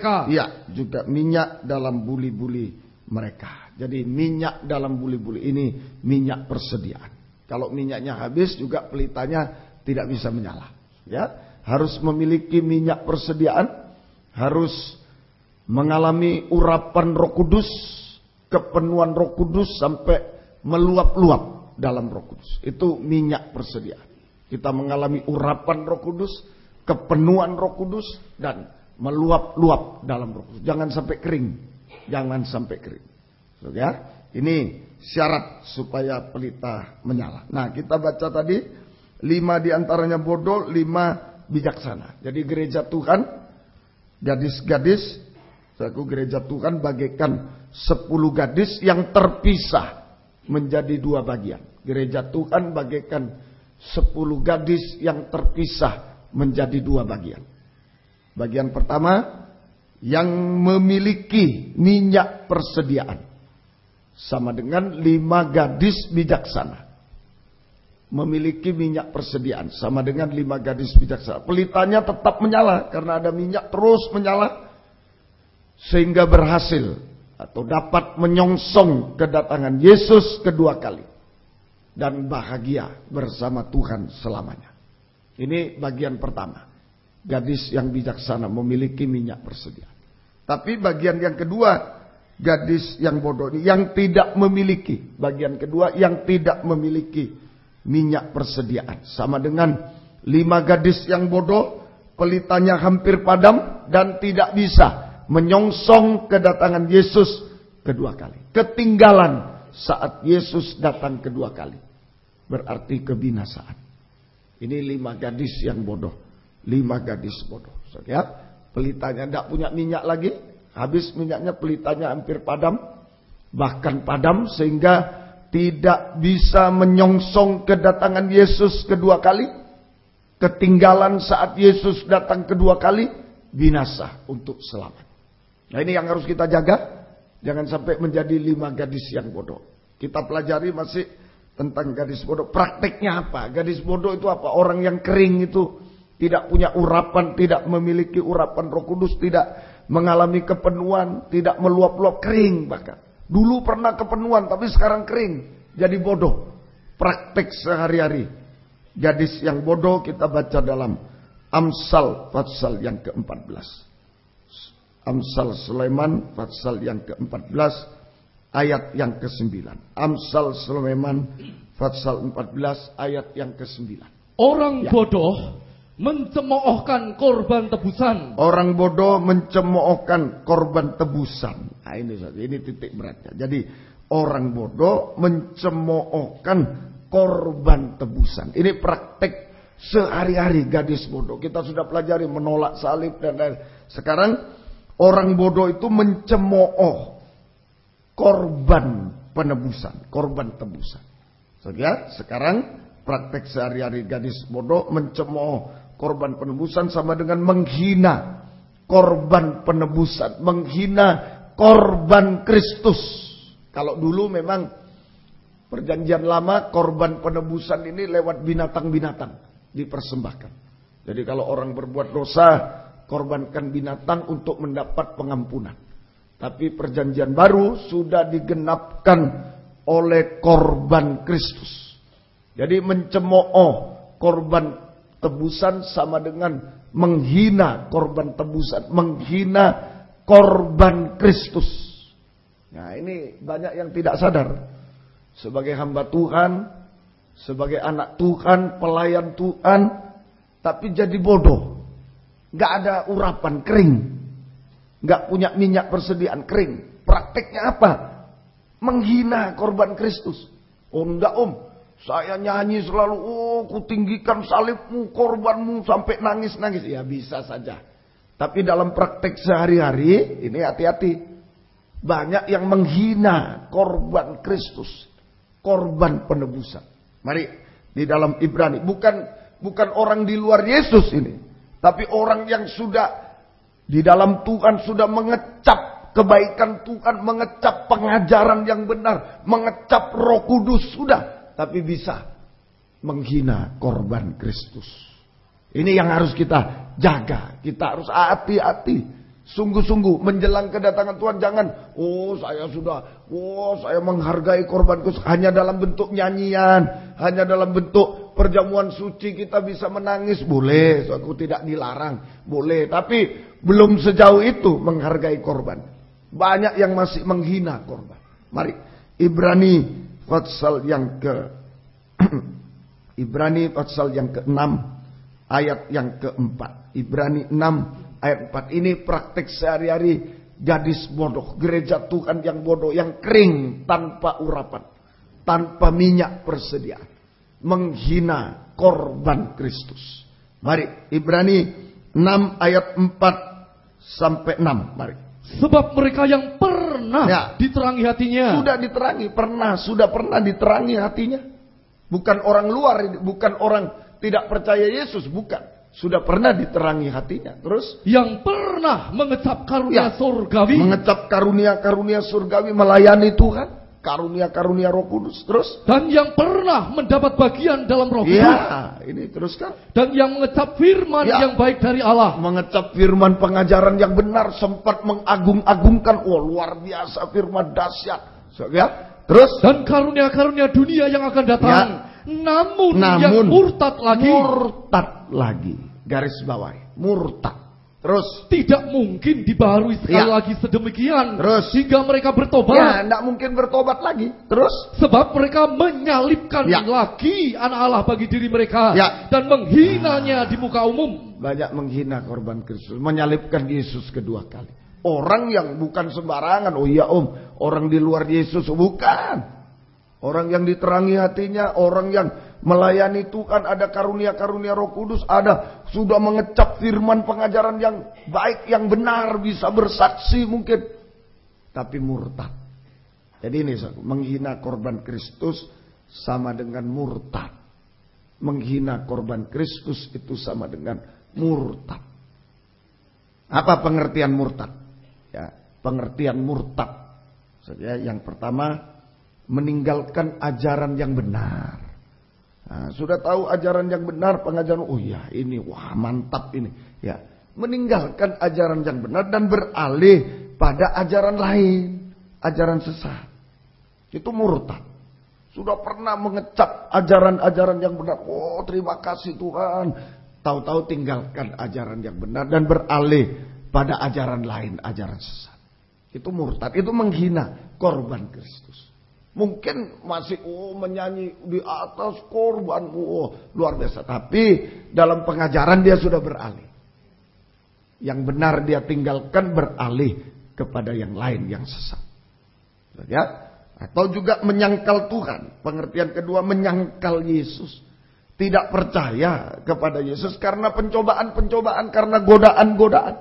mereka. Iya, juga minyak dalam buli-buli mereka. Jadi minyak dalam buli-buli ini minyak persediaan. Kalau minyaknya habis juga pelitanya tidak bisa menyala. Ya, harus memiliki minyak persediaan, harus mengalami urapan Roh Kudus, kepenuhan Roh Kudus sampai meluap-luap dalam Roh Kudus. Itu minyak persediaan. Kita mengalami urapan Roh Kudus, kepenuhan Roh Kudus, dan meluap-luap dalam Roh Kudus. Jangan sampai kering. Jangan sampai kering. Ya, ini syarat supaya pelita menyala. Nah, kita baca tadi 5 diantaranya bodoh, 5 bijaksana. Jadi gereja Tuhan, gadis-gadis, aku gereja Tuhan bagaikan 10 gadis yang terpisah menjadi 2 bagian. Gereja Tuhan bagaikan 10 gadis yang terpisah menjadi 2 bagian. Bagian pertama, yang memiliki minyak persediaan. Sama dengan 5 gadis bijaksana. Memiliki minyak persediaan. Sama dengan 5 gadis bijaksana. Pelitanya tetap menyala. Karena ada minyak terus menyala. Sehingga berhasil. Atau dapat menyongsong kedatangan Yesus kedua kali. Dan bahagia bersama Tuhan selamanya. Ini bagian pertama. Gadis yang bijaksana memiliki minyak persediaan. Tapi bagian yang kedua, gadis yang bodoh ini yang tidak memiliki. Bagian kedua yang tidak memiliki minyak persediaan. Sama dengan 5 gadis yang bodoh, pelitanya hampir padam dan tidak bisa menyongsong kedatangan Yesus kedua kali. Ketinggalan saat Yesus datang kedua kali. Berarti kebinasaan. Ini 5 gadis yang bodoh. 5 gadis bodoh. Ya, pelitanya tidak punya minyak lagi. Habis minyaknya, pelitanya hampir padam. Bahkan padam sehingga tidak bisa menyongsong kedatangan Yesus kedua kali. Ketinggalan saat Yesus datang kedua kali. Binasa untuk selamat. Nah, ini yang harus kita jaga. Jangan sampai menjadi 5 gadis yang bodoh. Kita pelajari masih tentang gadis bodoh. Prakteknya apa? Gadis bodoh itu apa? Orang yang kering itu. Tidak punya urapan. Tidak memiliki urapan Roh Kudus. Tidak mengalami kepenuhan. Tidak meluap-luap. Kering bahkan. Dulu pernah kepenuhan. Tapi sekarang kering. Jadi bodoh. Praktek sehari-hari. Gadis yang bodoh kita baca dalam Amsal pasal yang ke-14. Amsal Sulaiman pasal yang ke-14 ayat yang ke-9. Amsal Sulaiman pasal 14 ayat yang ke-9. Orang bodoh mencemoohkan korban tebusan. Orang bodoh mencemoohkan korban tebusan. Nah, ini titik beratnya. Jadi orang bodoh mencemoohkan korban tebusan. Ini praktek sehari-hari gadis bodoh. Kita sudah pelajari menolak salib dan lain. Sekarang orang bodoh itu mencemooh korban penebusan, korban tebusan. Sekarang praktek sehari-hari gadis bodoh mencemooh korban penebusan sama dengan menghina korban penebusan, menghina korban Kristus. Kalau dulu memang perjanjian lama korban penebusan ini lewat binatang-binatang dipersembahkan. Jadi kalau orang berbuat dosa, korbankan binatang untuk mendapat pengampunan. Tapi perjanjian baru sudah digenapkan oleh korban Kristus. Jadi mencemooh korban tebusan sama dengan menghina korban tebusan, menghina korban Kristus. Nah, ini banyak yang tidak sadar. Sebagai hamba Tuhan, sebagai anak Tuhan, pelayan Tuhan, tapi jadi bodoh. Gak ada urapan, kering. Gak punya minyak persediaan, kering. Prakteknya apa? Menghina korban Kristus. Oh enggak saya nyanyi selalu, kutinggikan salibmu, korbanmu, sampai nangis-nangis. Ya bisa saja. Tapi dalam praktek sehari-hari, ini hati-hati. Banyak yang menghina korban Kristus. Korban penebusan. Mari di dalam Ibrani, bukan orang di luar Yesus ini, tapi orang yang sudah di dalam Tuhan, sudah mengecap kebaikan Tuhan, mengecap pengajaran yang benar, mengecap Roh Kudus sudah, tapi bisa menghina korban Kristus. Ini yang harus kita jaga, kita harus hati-hati Sungguh-sungguh menjelang kedatangan Tuhan jangan, saya menghargai korbanku hanya dalam bentuk nyanyian, hanya dalam bentuk perjamuan suci kita bisa menangis, boleh, aku tidak dilarang, boleh, tapi belum sejauh itu menghargai korban. Banyak yang masih menghina korban. Mari, Ibrani pasal yang Ibrani pasal yang ke-6 ayat yang ke-4. Ibrani 6 ayat 4. Ini praktek sehari-hari gadis bodoh, gereja Tuhan yang bodoh, yang kering tanpa urapan, tanpa minyak persediaan, menghina korban Kristus. Mari, Ibrani 6 ayat 4 sampai 6. Mari. Sebab mereka yang pernah diterangi hatinya. Sudah pernah diterangi hatinya. Bukan orang luar, bukan orang tidak percaya Yesus, bukan. Sudah pernah diterangi hatinya. Terus? Yang pernah mengecap karunia surgawi. Mengecap karunia-karunia surgawi, melayani Tuhan. Karunia-karunia Roh Kudus. Terus? Dan yang pernah mendapat bagian dalam Roh Kudus. Ya, ini teruskan. Dan yang mengecap firman yang baik dari Allah. Mengecap firman pengajaran yang benar, sempat mengagung-agungkan. Luar biasa firman dahsyat. Ya. Terus? Dan karunia-karunia dunia yang akan datang. Namun yang murtad lagi. Garis bawah. Murtad. Terus tidak mungkin dibaharui sekali lagi sedemikian. Terus hingga mereka bertobat. Tidak mungkin bertobat lagi. Terus sebab mereka menyalibkan lagi anak Allah bagi diri mereka dan menghinanya di muka umum. Banyak menghina korban Kristus, menyalibkan Yesus kedua kali. Orang yang bukan sembarangan. Orang di luar Yesus, bukan. Orang yang diterangi hatinya, orang yang melayani Tuhan, ada karunia-karunia Roh Kudus, ada sudah mengecap firman pengajaran yang baik, yang benar, bisa bersaksi mungkin, tapi murtad. Jadi ini menghina korban Kristus sama dengan murtad. Menghina korban Kristus itu sama dengan murtad. Apa pengertian murtad? Pengertian murtad. Yang pertama, meninggalkan ajaran yang benar. Sudah tahu ajaran yang benar, pengajaran, ini mantap ini. Meninggalkan ajaran yang benar dan beralih pada ajaran lain, ajaran sesat. Itu murtad. Sudah pernah mengecap ajaran-ajaran yang benar. Terima kasih Tuhan. Tahu-tahu tinggalkan ajaran yang benar dan beralih pada ajaran lain, ajaran sesat. Itu murtad, itu menghina korban Kristus. Mungkin masih menyanyi di atas korban, luar biasa. Tapi dalam pengajaran dia sudah beralih. Yang benar dia tinggalkan, beralih kepada yang lain, yang sesat. Atau juga menyangkal Tuhan. Pengertian kedua, menyangkal Yesus. Tidak percaya kepada Yesus karena pencobaan-pencobaan, karena godaan-godaan.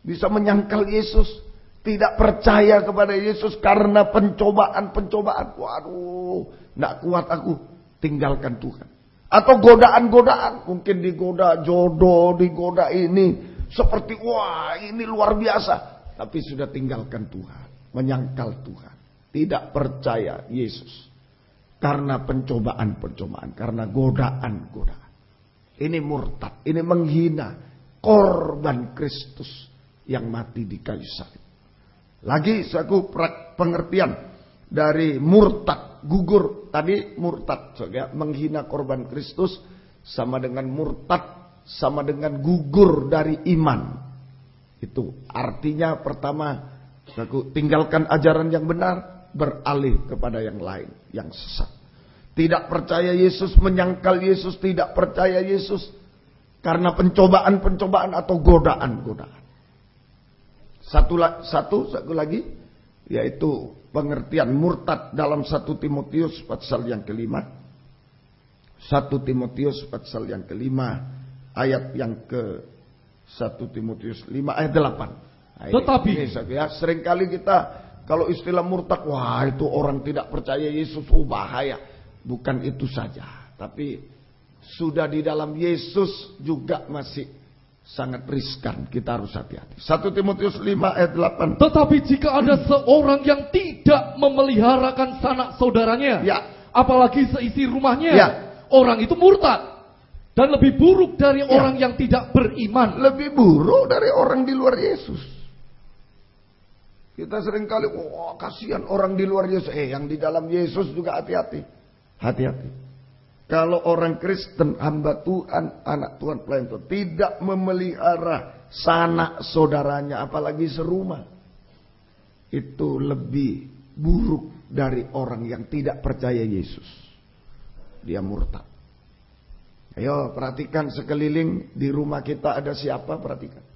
Bisa menyangkal Yesus. Tidak percaya kepada Yesus karena pencobaan-pencobaan. Tidak kuat aku, tinggalkan Tuhan. Atau godaan-godaan, mungkin digoda jodoh, digoda ini. Seperti ini luar biasa. Tapi sudah tinggalkan Tuhan, menyangkal Tuhan. Tidak percaya Yesus. Karena pencobaan-pencobaan, karena godaan-godaan. Ini murtad, ini menghina korban Kristus yang mati di kayu salib. Lagi suatu pengertian dari murtad, gugur. Tadi murtad, menghina korban Kristus sama dengan murtad, sama dengan gugur dari iman. Itu artinya pertama, tinggalkan ajaran yang benar, beralih kepada yang lain, yang sesat. Tidak percaya Yesus, menyangkal Yesus, tidak percaya Yesus karena pencobaan-pencobaan atau godaan-godaan. Satu lagi, yaitu pengertian murtad dalam 1 Timotius pasal yang kelima. 1 Timotius pasal yang kelima, ayat yang ke 1 Timotius 5 ayat 8. Tetapi seringkali kita kalau istilah murtad, itu orang tidak percaya Yesus, bahaya. Bukan itu saja, tapi sudah di dalam Yesus juga masih sangat riskan, kita harus hati-hati. 1 Timotius 5 ayat 8. Tetapi jika ada seorang yang tidak memeliharakan sanak saudaranya, apalagi seisi rumahnya, orang itu murtad. Dan lebih buruk dari orang yang tidak beriman. Lebih buruk dari orang di luar Yesus. Kita seringkali, kasihan orang di luar Yesus. Yang di dalam Yesus juga hati-hati. Hati-hati. Kalau orang Kristen, hamba Tuhan, anak Tuhan, pelayan Tuhan, tidak memelihara sanak saudaranya, apalagi serumah, itu lebih buruk dari orang yang tidak percaya Yesus. Dia murtad. Ayo perhatikan sekeliling di rumah kita ada siapa, perhatikan.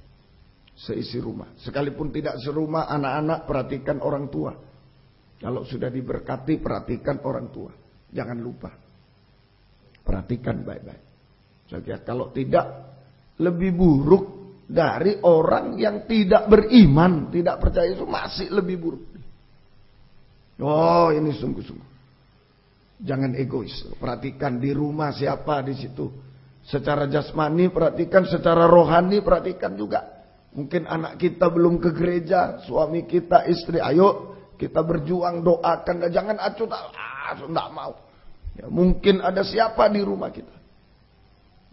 Seisi rumah. Sekalipun tidak serumah, anak-anak perhatikan orang tua. Kalau sudah diberkati, perhatikan orang tua. Jangan lupa. Perhatikan baik-baik. Jadi kalau tidak, lebih buruk dari orang yang tidak beriman, tidak percaya itu masih lebih buruk. Oh, ini sungguh-sungguh. Jangan egois. Perhatikan di rumah siapa di situ. Secara jasmani perhatikan, secara rohani perhatikan juga. Mungkin anak kita belum ke gereja, suami kita, istri, ayo kita berjuang, doakan, jangan acuh, enggak mau. Ya, mungkin ada siapa di rumah kita.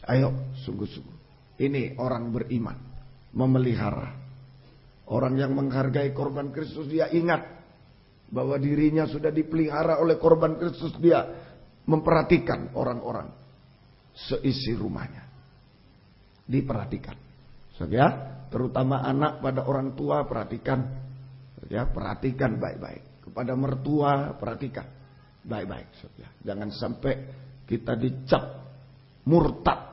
Ayo, sungguh-sungguh. Ini orang beriman, memelihara. Orang yang menghargai korban Kristus, dia ingat bahwa dirinya sudah dipelihara oleh korban Kristus. Dia memperhatikan orang-orang seisi rumahnya. Diperhatikan. Ya, terutama anak pada orang tua perhatikan. Ya, perhatikan baik-baik. Kepada mertua perhatikan baik-baik. Ya, jangan sampai kita dicap murtad.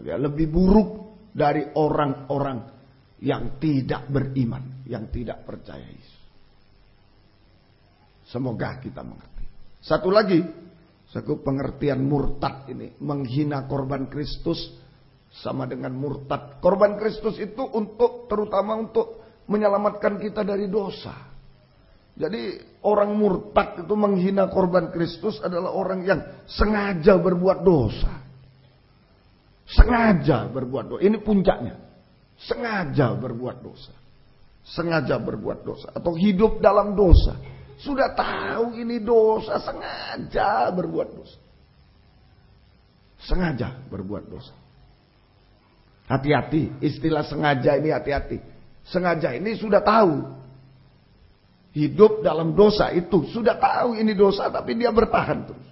Ya, lebih buruk dari orang-orang yang tidak beriman, yang tidak percaya Yesus. Semoga kita mengerti. Satu lagi, satu pengertian murtad ini, menghina korban Kristus sama dengan murtad. Korban Kristus itu terutama untuk menyelamatkan kita dari dosa. Jadi orang murtad itu menghina korban Kristus adalah orang yang sengaja berbuat dosa. Sengaja berbuat dosa. Ini puncaknya. Sengaja berbuat dosa. Sengaja berbuat dosa. Atau hidup dalam dosa. Sudah tahu ini dosa, sengaja berbuat dosa. Sengaja berbuat dosa. Hati-hati, istilah sengaja ini hati-hati. Sengaja ini sudah tahu. Hidup dalam dosa itu. Sudah tahu ini dosa tapi dia bertahan terus.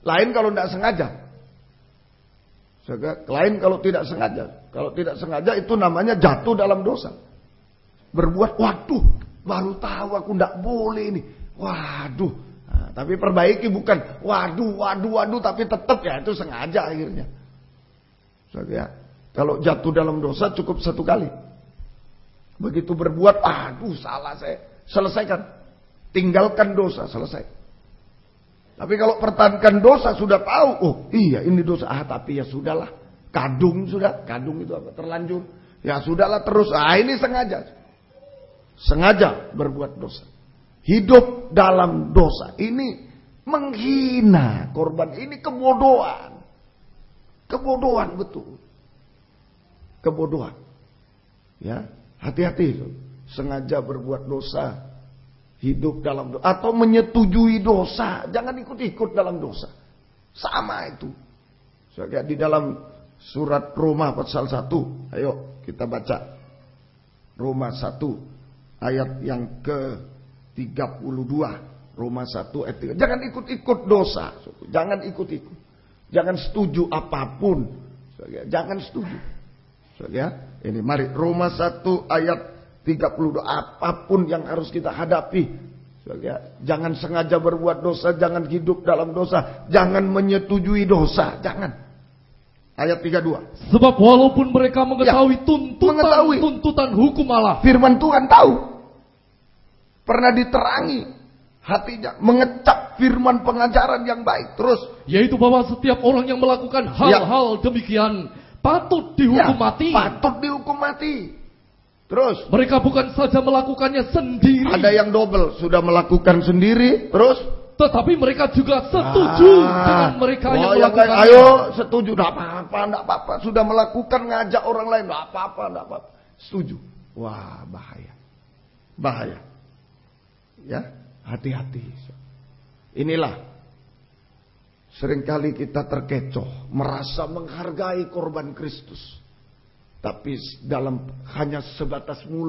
Lain kalau tidak sengaja. Lain kalau tidak sengaja. Kalau tidak sengaja itu namanya jatuh dalam dosa. Berbuat, waduh, baru tahu aku tidak boleh ini. Waduh. Nah, tapi perbaiki bukan waduh, tapi tetap ya itu sengaja akhirnya. Kalau jatuh dalam dosa cukup satu kali. Begitu berbuat, aduh salah saya. Selesaikan. Tinggalkan dosa, selesai. Tapi kalau pertahankan dosa sudah tahu, oh iya ini dosa. Tapi ya sudahlah. Kadung itu apa? Terlanjur. Ya sudahlah terus. Ini sengaja. Sengaja berbuat dosa. Hidup dalam dosa. Ini menghina korban. Ini kebodohan. Kebodohan betul. Kebodohan. Ya, hati-hati. Sengaja berbuat dosa. Hidup dalam dosa. Atau menyetujui dosa. Jangan ikut-ikut dalam dosa. Sama itu. Di dalam surat Roma pasal 1. Ayo kita baca. Roma 1. Ayat yang ke-32. Roma 1 ayat 3. Jangan ikut-ikut dosa. Jangan ikut-ikut. Jangan setuju apapun. Jangan setuju. Ini mari Roma 1 ayat 32. Apapun yang harus kita hadapi. Jangan sengaja berbuat dosa. Jangan hidup dalam dosa. Jangan menyetujui dosa. Jangan. Ayat 32. Sebab walaupun mereka mengetahui tuntutan hukum Allah. Firman Tuhan tahu. Pernah diterangi. Hatinya mengecap firman pengajaran yang baik. Terus. Yaitu bahwa setiap orang yang melakukan hal-hal demikian. Patut dihukum mati. Patut dihukum mati. Terus. Mereka bukan saja melakukannya sendiri. Ada yang double. Sudah melakukan sendiri. Terus. Tetapi mereka juga setuju dengan mereka yang melakukan. Ayo setuju. Tidak apa-apa. Sudah melakukan ngajak orang lain. Tidak apa-apa. Setuju. Wah bahaya. Bahaya. Ya. Hati-hati. Inilah. Seringkali kita terkecoh, merasa menghargai korban Kristus. Tapi hanya sebatas mulut.